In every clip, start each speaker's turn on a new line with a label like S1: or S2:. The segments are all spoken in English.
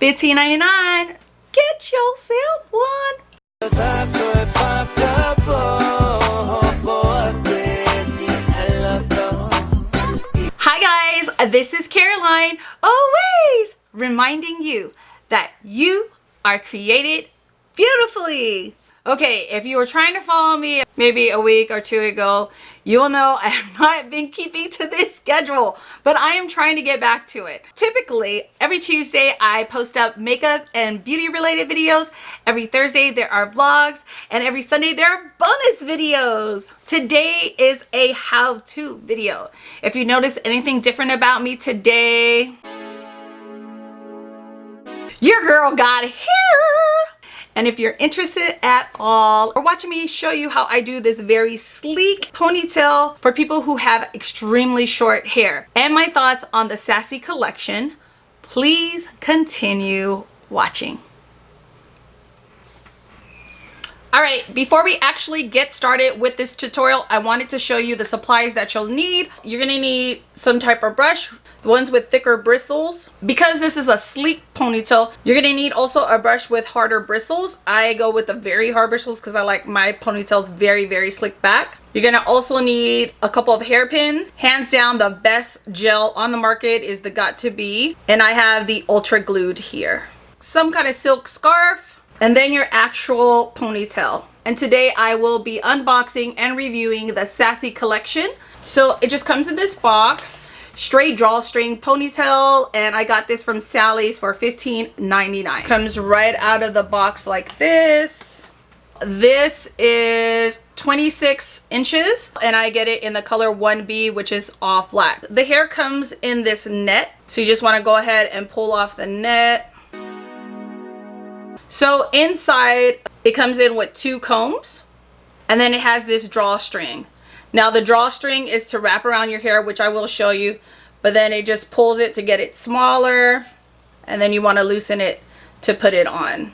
S1: $15.99. Get yourself one. Hi guys, this is Caroline, always reminding you that you are created beautifully. Okay, if you were trying to follow me maybe a week or two ago, you'll know I have not been keeping to this schedule, but I am trying to get back to it. Typically, every Tuesday I post up makeup and beauty related videos. Every Thursday there are vlogs, and every Sunday there are bonus videos. Today is a how-to video. If you notice anything different about me today, your girl got hair. And if you're interested at all or watching me show you how I do this very sleek ponytail for people who have extremely short hair and my thoughts on the Sassy collection, please continue watching. All right, before we actually get started with this tutorial, I wanted to show you the supplies that you'll need. You're gonna need some type of brush, the ones with thicker bristles. Because this is a sleek ponytail, you're gonna need also a brush with harder bristles. I go with the very hard bristles because I like my ponytails very, very slick back. You're gonna also need a couple of hairpins. Hands down, the best gel on the market is the Got To Be, and I have the Ultra Glued here. Some kind of silk scarf, and then your actual ponytail. And today I will be unboxing and reviewing the Sassy collection. So it just comes in this box, straight drawstring ponytail, and I got this from Sally's for $15.99. Comes right out of the box like this. This is 26 inches and I get it in the color 1B, which is off black. The hair comes in this net, so you just want to go ahead and pull off the net. So inside it comes in with 2 combs, and then it has this drawstring. Now the drawstring is to wrap around your hair, which I will show you, but then it just pulls it to get it smaller, and then you want to loosen it to put it on.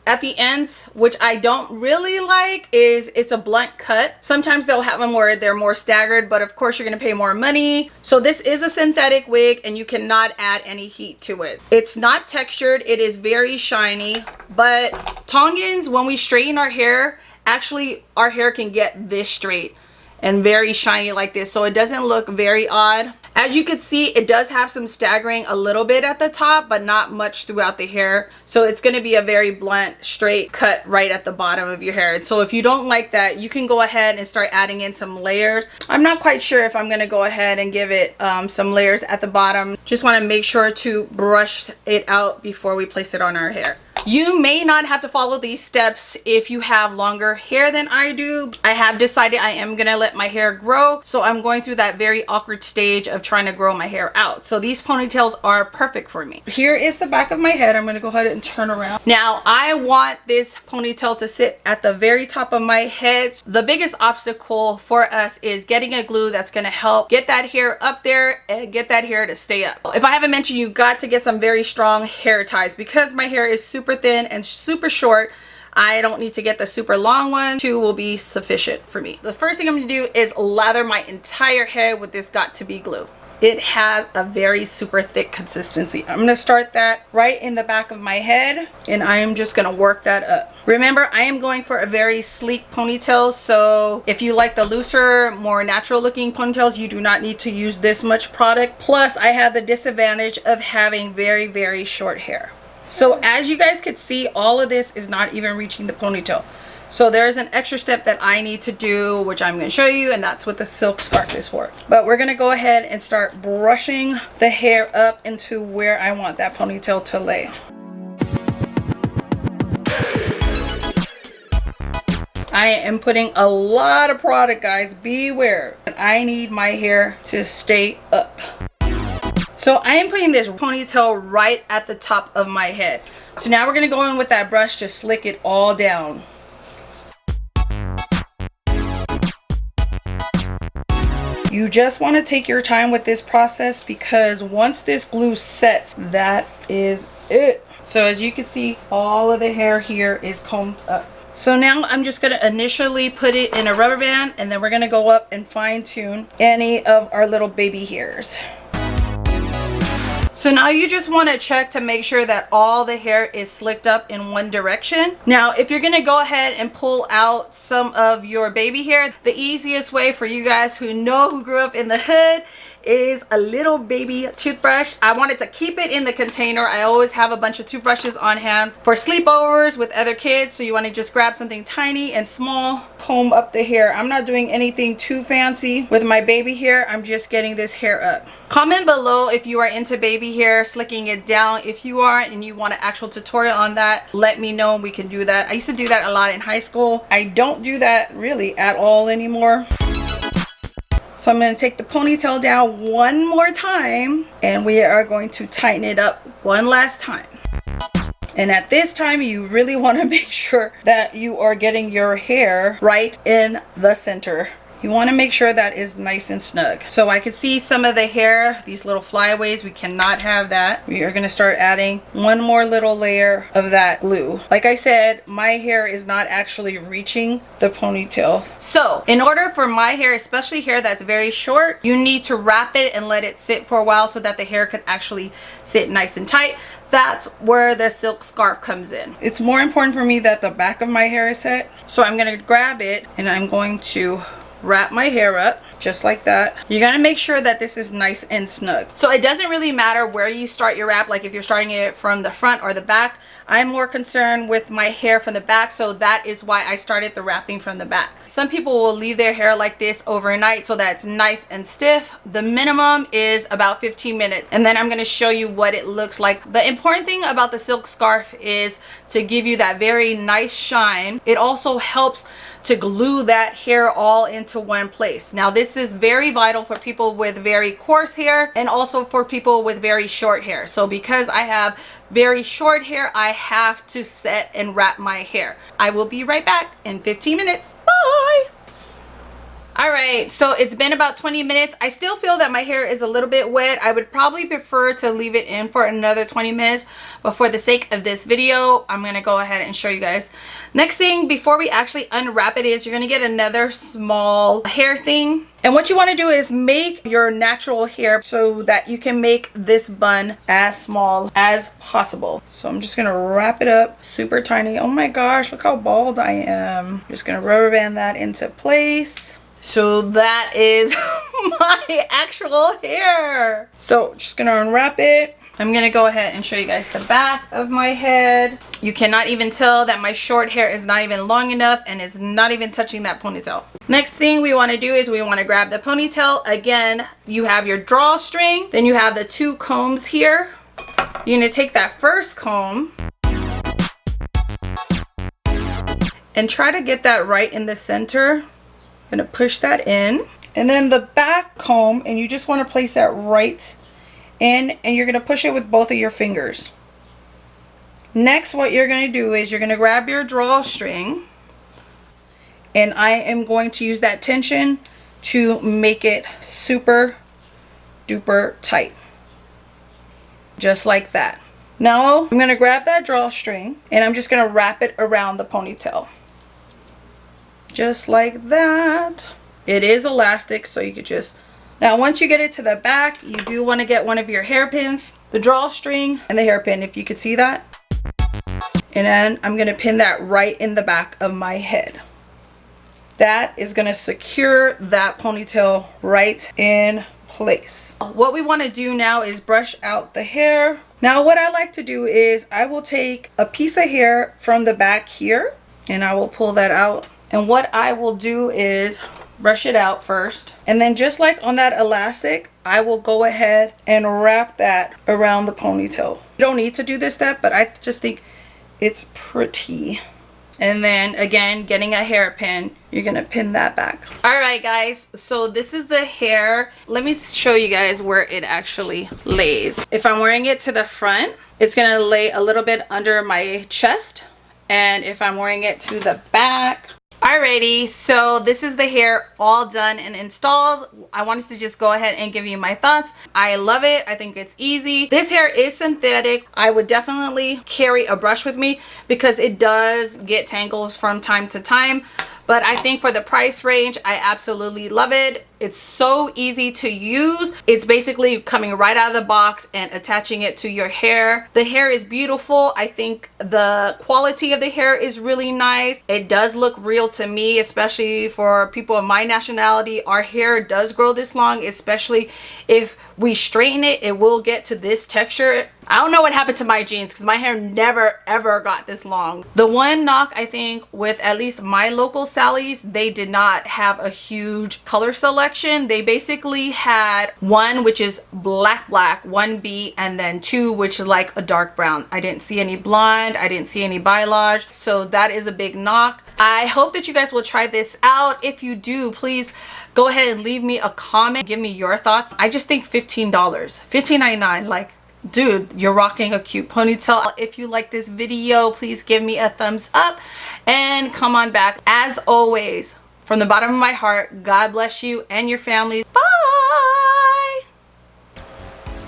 S1: At the ends, which I don't really like, is it's a blunt cut. Sometimes they'll have them where they're more staggered, but of course you're gonna pay more money. So this is a synthetic wig and you cannot add any heat to it. It's not textured, it is very shiny, but Tongans, when we straighten our hair, actually our hair can get this straight and very shiny like this, so it doesn't look very odd. As you can see, it does have some staggering a little bit at the top, but not much throughout the hair. So it's going to be a very blunt, straight cut right at the bottom of your hair. And so if you don't like that, you can go ahead and start adding in some layers. I'm not quite sure if I'm going to go ahead and give it some layers at the bottom. Just want to make sure to brush it out before we place it on our hair. You may not have to follow these steps if you have longer hair than I do. I have decided I am gonna let my hair grow, so I'm going through that very awkward stage of trying to grow my hair out. So these ponytails are perfect for me. Here is the back of my head. I'm gonna go ahead and turn around. Now I want this ponytail to sit at the very top of my head. The biggest obstacle for us is getting a glue that's gonna help get that hair up there and get that hair to stay up. If I haven't mentioned, you got to get some very strong hair ties. Because my hair is super thin and super short, I don't need to get the super long one. 2 will be sufficient for me. The first thing I'm gonna do is lather my entire head with this Got To Be glue. It has a very super thick consistency. I'm gonna start that right in the back of my head, and I am just gonna work that up. Remember, I am going for a very sleek ponytail, so if you like the looser, more natural looking ponytails, you do not need to use this much product. Plus, I have the disadvantage of having very, very short hair. So as you guys can see, all of this is not even reaching the ponytail. So there's an extra step that I need to do, which I'm going to show you, and that's what the silk scarf is for. But we're going to go ahead and start brushing the hair up into where I want that ponytail to lay. I am putting a lot of product, guys. Beware. I need my hair to stay up. So I am putting this ponytail right at the top of my head. So now we're going to go in with that brush to slick it all down. You just want to take your time with this process, because once this glue sets, that is it. So as you can see, all of the hair here is combed up. So now I'm just going to initially put it in a rubber band, and then we're going to go up and fine tune any of our little baby hairs. So So now you just want to check to make sure that all the hair is slicked up in one direction. Now, if you're going to go ahead and pull out some of your baby hair, the easiest way for you guys who grew up in the hood is a little baby toothbrush. I wanted to keep it in the container. I always have a bunch of toothbrushes on hand for sleepovers with other kids. So you want to just grab something tiny and small, comb up the hair. I'm not doing anything too fancy with my baby hair. I'm just getting this hair up. Comment below if you are into baby hair, slicking it down. If you are and you want an actual tutorial on that, let me know and we can do that. I used to do that a lot in high school. I don't do that really at all anymore. So I'm going to take the ponytail down one more time and we are going to tighten it up one last time. And at this time, you really want to make sure that you are getting your hair right in the center. You want to make sure that is nice and snug. So I can see some of the hair, these little flyaways. We cannot have that. We are going to start adding one more little layer of that glue. Like I said, my hair is not actually reaching the ponytail. So in order for my hair, especially hair that's very short, you need to wrap it and let it sit for a while so that the hair can actually sit nice and tight. That's where the silk scarf comes in. It's more important for me that the back of my hair is set. So I'm going to grab it and I'm going to wrap my hair up just like that. You gotta make sure that this is nice and snug. So it doesn't really matter where you start your wrap, like if you're starting it from the front or the back. I'm more concerned with my hair from the back, so that is why I started the wrapping from the back. Some people will leave their hair like this overnight so that it's nice and stiff. The minimum is about 15 minutes, and then I'm going to show you what it looks like. The important thing about the silk scarf is to give you that very nice shine. It also helps to glue that hair all into one place. Now this is very vital for people with very coarse hair and also for people with very short hair. So because I have very short hair, I have to set and wrap my hair. I will be right back in 15 minutes. Bye. All right, so it's been about 20 minutes. I still feel that my hair is a little bit wet. I would probably prefer to leave it in for another 20 minutes, but for the sake of this video, I'm gonna go ahead and show you guys. Next thing, before we actually unwrap it, is you're gonna get another small hair thing. And what you want to do is make your natural hair so that you can make this bun as small as possible. So I'm just going to wrap it up super tiny. Oh my gosh, look how bald I am. I'm just going to rubber band that into place. So that is my actual hair. So just going to unwrap it. I'm going to go ahead and show you guys the back of my head. You cannot even tell that my short hair is not even long enough and it's not even touching that ponytail. Next thing we want to do is we want to grab the ponytail. Again, you have your drawstring, then you have the two combs here. You're going to take that first comb and try to get that right in the center. I'm going to push that in. And then the back comb, and you just want to place that right in, and you're going to push it with both of your fingers. Next, what you're going to do is you're going to grab your drawstring, and I am going to use that tension to make it super duper tight, just like that. Now I'm going to grab that drawstring and I'm just going to wrap it around the ponytail, just like that. It is elastic, so you could just... Now, once you get it to the back, you do want to get one of your hairpins, the drawstring, and the hairpin, if you could see that. And then I'm going to pin that right in the back of my head. That is going to secure that ponytail right in place. What we want to do now is brush out the hair. Now, what I like to do is I will take a piece of hair from the back here, and I will pull that out. And what I will do is brush it out first, and then just like on that elastic, I will go ahead and wrap that around the ponytail. You don't need to do this step, but I just think it's pretty. And then again, getting a hairpin, you're gonna pin that back. All right guys, so this is the hair. Let me show you guys where it actually lays. If I'm wearing it to the front, it's gonna lay a little bit under my chest, and if I'm wearing it to the back... Alrighty, so this is the hair all done and installed. I wanted to just go ahead and give you my thoughts. I love it. I think it's easy. This hair is synthetic. I would definitely carry a brush with me because it does get tangles from time to time. but I think for the price range, I absolutely love it. It's so easy to use. It's basically coming right out of the box and attaching it to your hair. The hair is beautiful. I think the quality of the hair is really nice. It does look real to me, especially for people of my nationality. Our hair does grow this long, especially if we straighten it, it will get to this texture. I don't know what happened to my jeans because my hair never ever got this long. The one knock, I think, with at least my local Sally's, they did not have a huge color selection. They basically had one which is black, 1B, and then 2 which is like a dark brown. I didn't see any blonde, I didn't see any balayage, so that is a big knock. I hope that you guys will try this out. If you do, please go ahead and leave me a comment, give me your thoughts. I just think $15, $15.99, like, dude, you're rocking a cute ponytail. If you like this video, please give me a thumbs up and come on back. As always, from the bottom of my heart, God bless you and your family. Bye.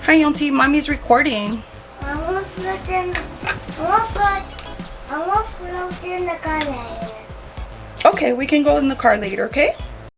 S1: Hi, Auntie. Mommy's recording.
S2: I want to float in the car later.
S1: Okay, we can go in the car later, okay?